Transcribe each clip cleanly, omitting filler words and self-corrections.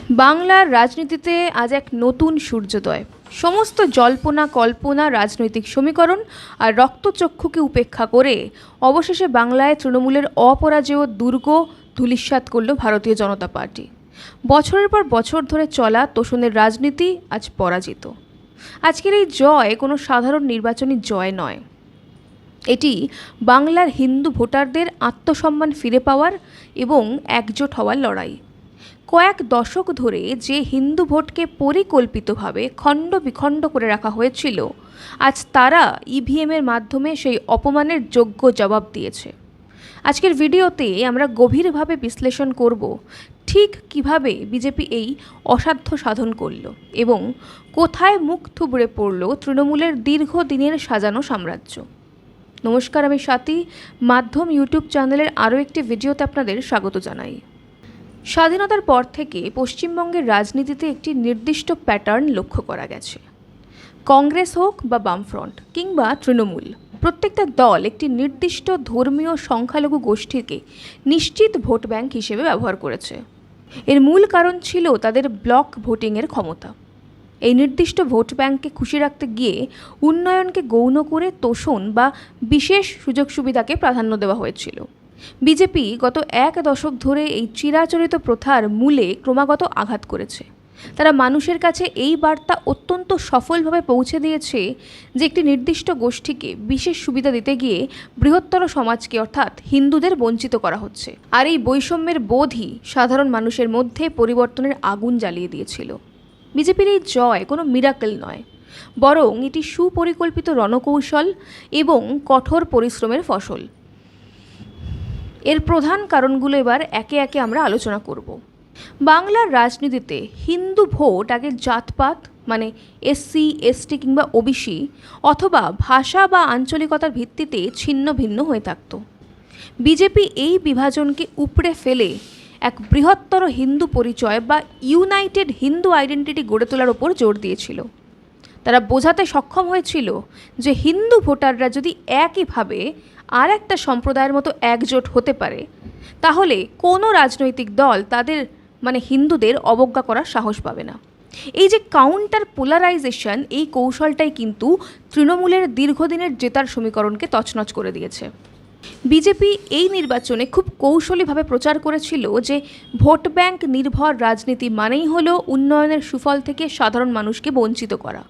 বাংলার রাজনীতিতে আজ এক নতুন সূর্যোদয়। সমস্ত জল্পনা কল্পনা, রাজনৈতিক সমীকরণ আর রক্তচক্ষুকে উপেক্ষা করে অবশেষে বাংলায় তৃণমূলের অপরাজেয় দুর্গ ধূলিসাৎ করল ভারতীয় জনতা পার্টি। বছরের পর বছর ধরে চলা তোষণের রাজনীতি আজ পরাজিত। আজকের এই জয় কোনো সাধারণ নির্বাচনী জয় নয়, এটি বাংলার হিন্দু ভোটারদের আত্মসম্মান ফিরে পাওয়ার এবং একজোট হওয়ার লড়াই। কয়েক দশক ধরে যে হিন্দু ভোটকে পরিকল্পিতভাবে খণ্ড বিখণ্ড করে রাখা হয়েছিল, আজ তারা ইভিএমের মাধ্যমে সেই অপমানের যোগ্য জবাব দিয়েছে। আজকের ভিডিওতে আমরা গভীরভাবে বিশ্লেষণ করব ঠিক কিভাবে বিজেপি এই অসাধ্য সাধন করল এবং কোথায় মুখ থুবড়ে পড়ল তৃণমূলের দীর্ঘদিনের সাজানো সাম্রাজ্য। নমস্কার, আমি স্বাতী। মাধ্যম ইউটিউব চ্যানেলের আরও একটি ভিডিওতে আপনাদের স্বাগত জানাই। স্বাধীনতার পর থেকে পশ্চিমবঙ্গের রাজনীতিতে একটি নির্দিষ্ট প্যাটার্ন লক্ষ্য করা গেছে। কংগ্রেস হোক বা বামফ্রন্ট কিংবা তৃণমূল, প্রত্যেকটা দল একটি নির্দিষ্ট ধর্মীয় সংখ্যালঘু গোষ্ঠীকে নিশ্চিত ভোট ব্যাংক হিসেবে ব্যবহার করেছে। এর মূল কারণ ছিল তাদের ব্লক ভোটিংয়ের ক্ষমতা। এই নির্দিষ্ট ভোট ব্যাংককে খুশি রাখতে গিয়ে উন্নয়নকে গৌণ করে তোষণ বা বিশেষ সুযোগ সুবিধাকে প্রাধান্য দেওয়া হয়েছিল। বিজেপি গত এক দশক ধরে এই চিরাচরিত প্রথার মূলে ক্রমাগত আঘাত করেছে। তারা মানুষের কাছে এই বার্তা অত্যন্ত সফলভাবে পৌঁছে দিয়েছে যে একটি নির্দিষ্ট গোষ্ঠীকে বিশেষ সুবিধা দিতে গিয়ে বৃহত্তর সমাজকে অর্থাৎ হিন্দুদের বঞ্চিত করা হচ্ছে। আর এই বৈষম্যের বোধই সাধারণ মানুষের মধ্যে পরিবর্তনের আগুন জ্বালিয়ে দিয়েছিল। বিজেপির এই জয় কোনো মিরাকেল নয়, বরং এটি সুপরিকল্পিত রণকৌশল এবং কঠোর পরিশ্রমের ফসল। এর প্রধান কারণগুলো এবার একে একে আমরা আলোচনা করব। বাংলার রাজনীতিতে হিন্দু ভোট আগে জাতপাত মানে এসসি, এসটি কিংবা ওবিসি অথবা ভাষা বা আঞ্চলিকতার ভিত্তিতে ছিন্ন ভিন্ন হয়ে থাকত। বিজেপি এই বিভাজনকে উপড়ে ফেলে এক বৃহত্তর হিন্দু পরিচয় বা ইউনাইটেড হিন্দু আইডেন্টিটি গড়ে তোলার ওপর জোর দিয়েছিল। তারা বোঝাতে সক্ষম হয়েছিল যে হিন্দু ভোটাররা যদি একইভাবে আর একটা সম্প্রদায়ের মতো একজোট হতে পারে, তাহলে কোনো রাজনৈতিক দল তাদের মানে হিন্দুদের অবজ্ঞা করার সাহস পাবে না। এই যে কাউন্টার পোলারাইজেশন, এই কৌশলটাই কিন্তু তৃণমূলের দীর্ঘদিনের জেতার সমীকরণকে তছনছ করে দিয়েছে। বিজেপি এই নির্বাচনে খুব কৌশলীভাবে প্রচার করেছিল যে ভোট ব্যাংক নির্ভর রাজনীতি মানেই হলো উন্নয়নের সুফল থেকে সাধারণ মানুষকে বঞ্চিত করা।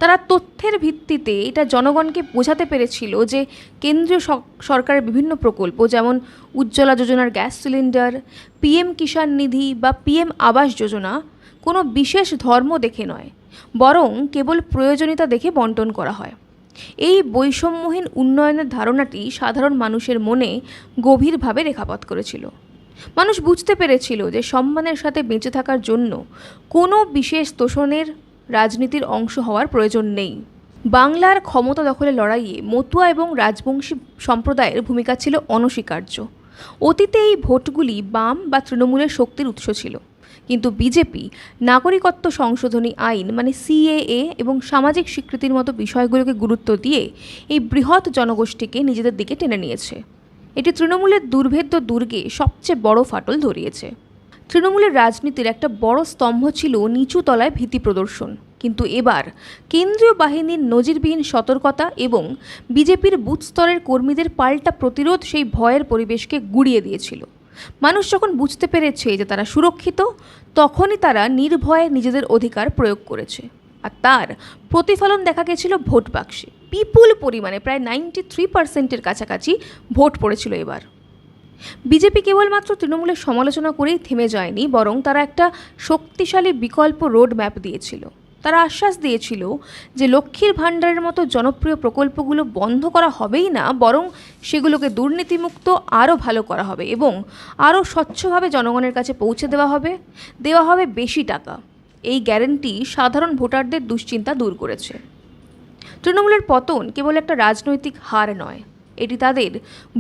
তারা তথ্যের ভিত্তিতে এটা জনগণকে বোঝাতে পেরেছিল যে কেন্দ্রীয় সরকারের বিভিন্ন প্রকল্প, যেমন উজ্জ্বলা যোজনার গ্যাস সিলিন্ডার, পিএম কিষাণ নিধি বা পিএম আবাস যোজনা কোনো বিশেষ ধর্ম দেখে নয়, বরং কেবল প্রয়োজনীয়তা দেখে বন্টন করা হয়। এই বৈষম্যহীন উন্নয়নের ধারণাটি সাধারণ মানুষের মনে গভীরভাবে রেখাপাত করেছিল। মানুষ বুঝতে পেরেছিল যে সম্মানের সাথে বেঁচে থাকার জন্য কোনো বিশেষ তোষণের রাজনীতির অংশ হওয়ার প্রয়োজন নেই। বাংলার ক্ষমতা দখলের লড়াইয়ে মতুয়া এবং রাজবংশী সম্প্রদায়ের ভূমিকা ছিল অনস্বীকার্য। অতীতে এই ভোটগুলি বাম বা তৃণমূলের শক্তির উৎস ছিল, কিন্তু বিজেপি নাগরিকত্ব সংশোধনী আইন মানে সিএএ এবং সামাজিক স্বীকৃতির মতো বিষয়গুলোকে গুরুত্ব দিয়ে এই বৃহৎ জনগোষ্ঠীকে নিজেদের দিকে টেনে নিয়েছে। এটি তৃণমূলের দুর্ভেদ্য দুর্গে সবচেয়ে বড় ফাটল ধরিয়েছে। তৃণমূলের রাজনীতির একটা বড় স্তম্ভ ছিল নিচু তলায় ভীতি প্রদর্শন, কিন্তু এবার কেন্দ্রীয় বাহিনীর নজিরবিহীন সতর্কতা এবং বিজেপির বুথ স্তরের কর্মীদের পাল্টা প্রতিরোধ সেই ভয়ের পরিবেশকে গুড়িয়ে দিয়েছিল। মানুষ যখন বুঝতে পেরেছে যে তারা সুরক্ষিত, তখনই তারা নির্ভয়ে নিজেদের অধিকার প্রয়োগ করেছে। আর তার প্রতিফলন দেখা গেছিল ভোট বাক্সে। বিপুল পরিমাণে প্রায় 93% কাছাকাছি ভোট পড়েছিল এবার। বিজেপি কেবলমাত্র তৃণমূলের সমালোচনা করেই থেমে যায়নি, বরং তারা একটা শক্তিশালী বিকল্প রোড ম্যাপ দিয়েছিল। তারা আশ্বাস দিয়েছিল যে লক্ষ্মীর ভাণ্ডারের মতো জনপ্রিয় প্রকল্পগুলো বন্ধ করা হবেই না, বরং সেগুলোকে দুর্নীতিমুক্ত আরও ভালো করা হবে এবং আরও স্বচ্ছভাবে জনগণের কাছে পৌঁছে দেওয়া হবে বেশি টাকা। এই গ্যারান্টি সাধারণ ভোটারদের দুশ্চিন্তা দূর করেছে। তৃণমূলের পতন কেবল একটা রাজনৈতিক হার নয়, এটি তাদের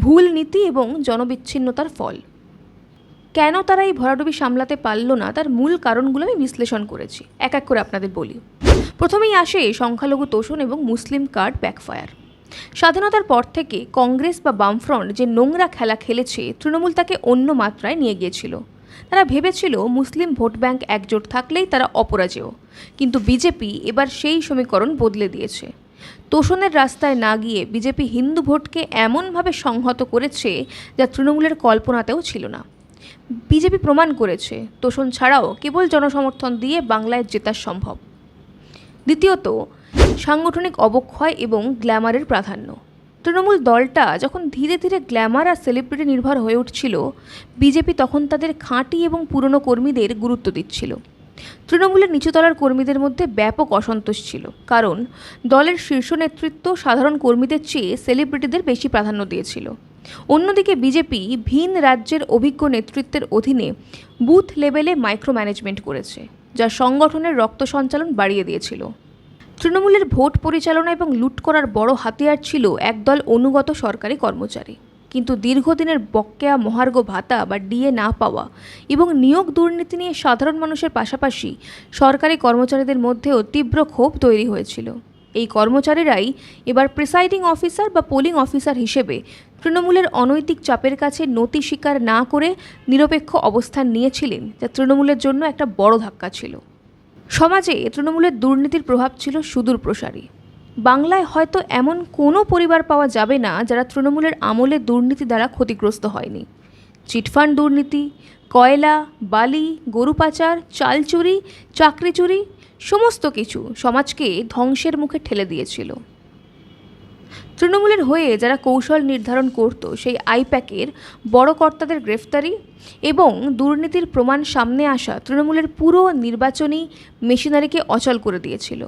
ভুল নীতি এবং জনবিচ্ছিন্নতার ফল। কেন তারা এই ভরাডুবি সামলাতে পারল না, তার মূল কারণগুলো আমি বিশ্লেষণ করেছি। এক এক করে আপনাদের বলি। প্রথমেই আসে সংখ্যালঘু তোষণ এবং মুসলিম কার্ড ব্যাকফায়ার। স্বাধীনতার পর থেকে কংগ্রেস বা বামফ্রন্ট যে নোংরা খেলা খেলেছে, তৃণমূল তাকে অন্য মাত্রায় নিয়ে গিয়েছিল। তারা ভেবেছিল মুসলিম ভোট ব্যাংক একজোট থাকলেই তারা অপরাজেয়, কিন্তু বিজেপি এবার সেই সমীকরণ বদলে দিয়েছে। তোষণের রাস্তায় না গিয়ে বিজেপি হিন্দু ভোটকে এমনভাবে সংহত করেছে যা তৃণমূলের কল্পনাতেও ছিল না। বিজেপি প্রমাণ করেছে তোষণ ছাড়াও কেবল জনসমর্থন দিয়ে বাংলায় জেতা সম্ভব। দ্বিতীয়ত, সাংগঠনিক অবক্ষয় এবং গ্ল্যামারের প্রাধান্য। তৃণমূল দলটা যখন ধীরে ধীরে গ্ল্যামার আর সেলিব্রিটি নির্ভর হয়ে উঠছিল, বিজেপি তখন তাদের খাঁটি এবং পুরনো কর্মীদের গুরুত্ব দিচ্ছিল। তৃণমূলের নিচুতলার কর্মীদের মধ্যে ব্যাপক অসন্তোষ ছিল, কারণ দলের শীর্ষ নেতৃত্ব সাধারণ কর্মীদের চেয়ে সেলিব্রিটিদের বেশি প্রাধান্য দিয়েছিল। অন্যদিকে বিজেপি ভিন রাজ্যের অভিজ্ঞ নেতৃত্বের অধীনে বুথ লেভেলে মাইক্রো ম্যানেজমেন্ট করেছে, যা সংগঠনের রক্ত সঞ্চালন বাড়িয়ে দিয়েছিল। তৃণমূলের ভোট পরিচালনা এবং লুট করার বড় হাতিয়ার ছিল একদল অনুগত সরকারি কর্মচারী। কিন্তু দীর্ঘদিনের বকেয়া মহার্ঘ ভাতা বা ডিএ না পাওয়া এবং নিয়োগ দুর্নীতি নিয়ে সাধারণ মানুষের পাশাপাশি সরকারি কর্মচারীদের মধ্যেও তীব্র ক্ষোভ তৈরি হয়েছিল। এই কর্মচারীরাই এবার প্রিসাইডিং অফিসার বা পোলিং অফিসার হিসেবে তৃণমূলের অনৈতিক চাপের কাছে নতি স্বীকার না করে নিরপেক্ষ অবস্থান নিয়েছিলেন, যা তৃণমূলের জন্য একটা বড় ধাক্কা ছিল। সমাজে তৃণমূলের দুর্নীতির প্রভাব ছিল সুদূর প্রসারী। বাংলায় হয়তো এমন কোনো পরিবার পাওয়া যাবে না যারা তৃণমূলের আমলে দুর্নীতি দ্বারা ক্ষতিগ্রস্ত হয়নি। চিটফান্ড দুর্নীতি, কয়লা, বালি, গরু পাচার, চাল চুরি, চাকরি চুরি, সমস্ত কিছু সমাজকে ধ্বংসের মুখে ঠেলে দিয়েছিল। তৃণমূলের হয়ে যারা কৌশল নির্ধারণ করত, সেই আইপ্যাকের বড় কর্তাদের গ্রেফতারি এবং দুর্নীতির প্রমাণ সামনে আসা তৃণমূলের পুরো নির্বাচনী মেশিনারিকে অচল করে দিয়েছিল।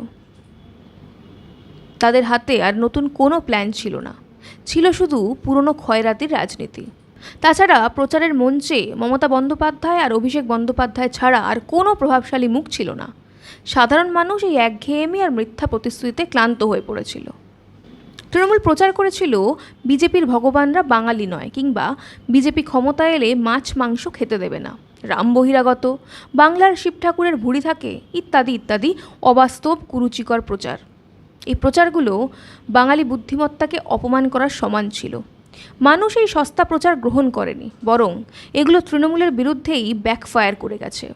তাদের হাতে আর নতুন কোনো প্ল্যান ছিল না, ছিল শুধু পুরনো ক্ষয়রাতির রাজনীতি। তাছাড়া প্রচারের মঞ্চে মমতা বন্দ্যোপাধ্যায় আর অভিষেক বন্দ্যোপাধ্যায় ছাড়া আর কোনো প্রভাবশালী মুখ ছিল না। সাধারণ মানুষ এই একঘেয়েমি আর মিথ্যা প্রতিশ্রুতিতে ক্লান্ত হয়ে পড়েছিল। তৃণমূল প্রচার করেছিল বিজেপির ভগবানরা বাঙালি নয়, কিংবা বিজেপি ক্ষমতা এলে মাছ মাংস খেতে দেবে না, রাম বহিরাগত, বাংলার শিব ঠাকুরের ভুঁড়ি থাকে, ইত্যাদি ইত্যাদি অবাস্তব কুরুচিকর প্রচার। এই প্রচারগুলো বাঙালি বুদ্ধিমত্তাকে অপমান করার সমান ছিল। মানুষ এই সস্তা প্রচার গ্রহণ করেনি, বরং এগুলো তৃণমূলের বিরুদ্ধেই ব্যাকফায়ার করে গেছে।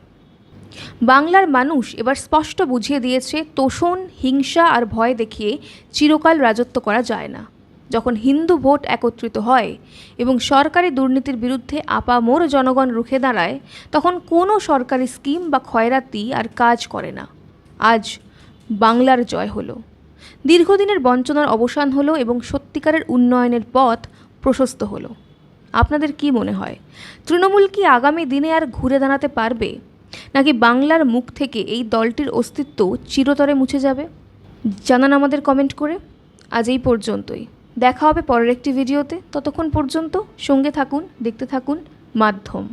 বাংলার মানুষ এবার স্পষ্ট বুঝিয়ে দিয়েছে তোষণ, হিংসা আর ভয় দেখিয়ে চিরকাল রাজত্ব করা যায় না। যখন হিন্দু ভোট একত্রিত হয় এবং সরকারি দুর্নীতির বিরুদ্ধে আপামোর জনগণ রুখে দাঁড়ায়, তখন কোনো সরকারি স্কিম বা খয়রাতি আর কাজ করে না। আজ বাংলার জয় হলো, দীর্ঘদিনের বঞ্চনার অবসান হলো এবং সত্যিকারের উন্নয়নের পথ প্রশস্ত হলো। আপনাদের কি মনে হয়, তৃণমূল কি আগামী দিনে আর ঘুরে দাঁড়াতে পারবে, নাকি বাংলার মুখ থেকে এই দলটির অস্তিত্ব চিরতরে মুছে যাবে? জানান আমাদের কমেন্ট করে। আজ এই পর্যন্তই, দেখা হবে পরের একটি ভিডিওতে। ততক্ষণ পর্যন্ত সঙ্গে থাকুন, দেখতে থাকুন মাধ্যম।